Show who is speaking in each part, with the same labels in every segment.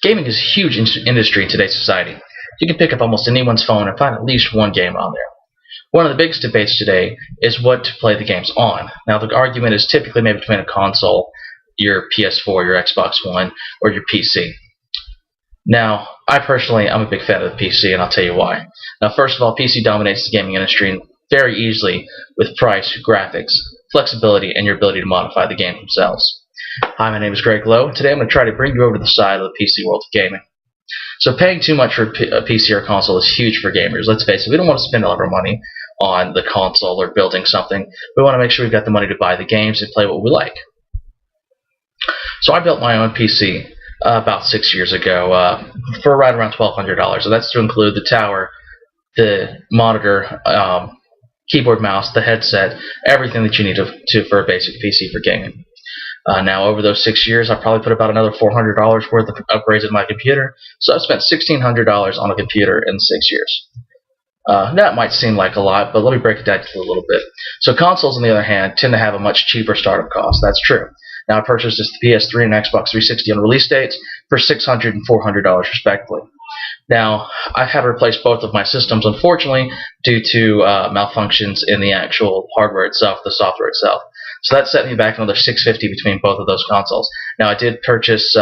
Speaker 1: Gaming is a huge industry in today's society. You can pick up almost anyone's phone and find at least one game on there. One of the biggest debates today is what to play the games on. Now, the argument is typically made between a console, your PS4, your Xbox One, or your PC. Now, I'm a big fan of the PC, and I'll tell you why. Now, first of all, PC dominates the gaming industry very easily with price, graphics, flexibility, and your ability to modify the games themselves. Hi, my name is Greg Lowe, and today I'm going to try to bring you over to the side of the PC world of gaming. So paying too much for a PC or console is huge for gamers. Let's face it, we don't want to spend all of our money on the console or building something. We want to make sure we've got the money to buy the games and play what we like. So I built my own PC about 6 years ago for right around $1,200. So that's to include the tower, the monitor, keyboard, mouse, the headset, everything that you need for a basic PC for gaming. Now, over those 6 years, I probably put about another $400 worth of upgrades in my computer. So I've spent $1,600 on a computer in 6 years. That might seem like a lot, but let me break it down a little bit. So consoles, on the other hand, tend to have a much cheaper startup cost. That's true. Now, I purchased this PS3 and Xbox 360 on release dates for $600 and $400 respectively. Now, I've had to replace both of my systems, unfortunately, due to malfunctions in the actual hardware itself, the software itself. So that set me back another $650 between both of those consoles. Now, I did purchase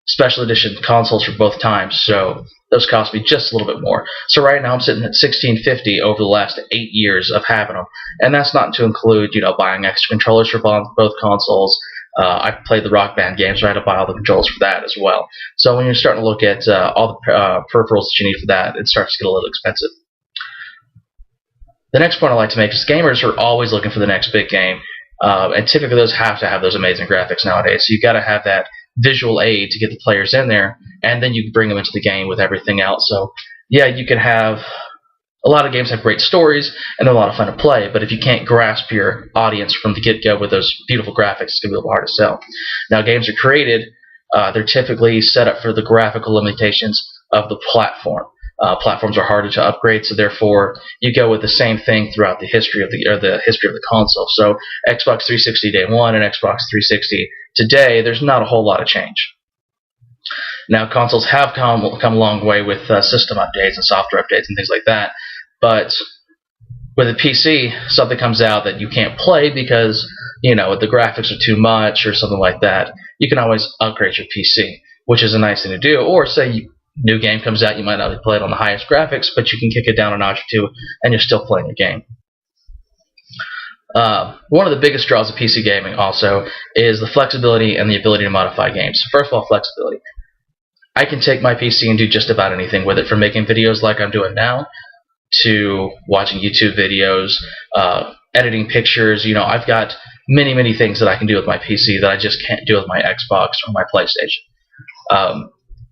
Speaker 1: special edition consoles for both times, so those cost me just a little bit more. So right now I'm sitting at $1,650 over the last 8 years of having them, and that's not to include, buying extra controllers for both consoles. I played the Rock Band games, so I had to buy all the controls for that as well. So when you're starting to look at all the peripherals that you need for that, it starts to get a little expensive. The next point I'd like to make is gamers are always looking for the next big game, and typically those have to have those amazing graphics nowadays. So you've got to have that visual aid to get the players in there, and then you can bring them into the game with everything else. So yeah, you can have a lot of games have great stories and they're a lot of fun to play, but if you can't grasp your audience from the get-go with those beautiful graphics, it's going to be a little hard to sell. Now, games are created, they're typically set up for the graphical limitations of the platform. Platforms are harder to upgrade, so therefore you go with the same thing throughout the history of the console. So Xbox 360 day one and Xbox 360 today, there's not a whole lot of change. Now, consoles have come a long way with system updates and software updates and things like that, but with a PC, something comes out that you can't play because the graphics are too much or something like that. You can always upgrade your PC, which is a nice thing to do. Or say new game comes out, you might not play it on the highest graphics, but you can kick it down a notch or two, and you're still playing your game. One of the biggest draws of PC gaming also is the flexibility and the ability to modify games. First of all, flexibility. I can take my PC and do just about anything with it, from making videos like I'm doing now to watching YouTube videos, editing pictures. I've got many things that I can do with my PC that I just can't do with my Xbox or my PlayStation.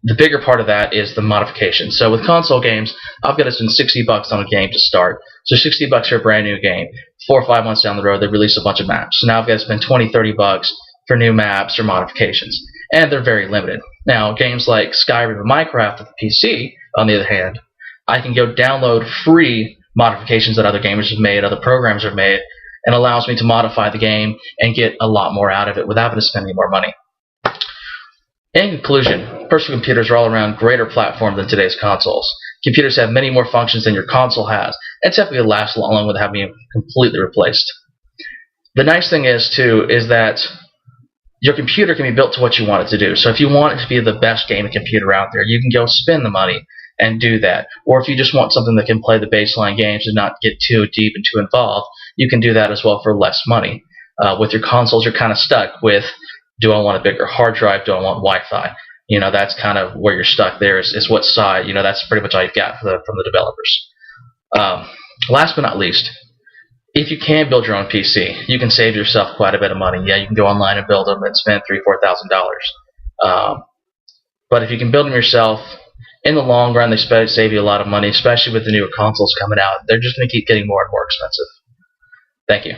Speaker 1: The bigger part of that is the modification. So with console games, I've got to spend $60 on a game to start. So $60 for a brand new game. 4 or 5 months down the road, they release a bunch of maps. So now I've got to spend $20-30 for new maps or modifications, and they're very limited. Now, games like Skyrim and Minecraft with the PC, on the other hand, I can go download free modifications that other gamers have made, other programs have made, and allows me to modify the game and get a lot more out of it without having to spend any more money. In conclusion, personal computers are all around greater platform than today's consoles. Computers have many more functions than your console has, and typically last long without having being completely replaced. The nice thing is, too, is that your computer can be built to what you want it to do. So if you want it to be the best gaming computer out there, you can go spend the money and do that. Or if you just want something that can play the baseline games and not get too deep and too involved, you can do that as well for less money. With your consoles, you're kind of stuck with, do I want a bigger hard drive? Do I want Wi-Fi? That's kind of where you're stuck there, is what side. That's pretty much all you've got from the developers. Last but not least, if you can build your own PC, you can save yourself quite a bit of money. Yeah, you can go online and build them and spend $3,000-4,000. But if you can build them yourself, in the long run, they save you a lot of money, especially with the newer consoles coming out. They're just going to keep getting more and more expensive. Thank you.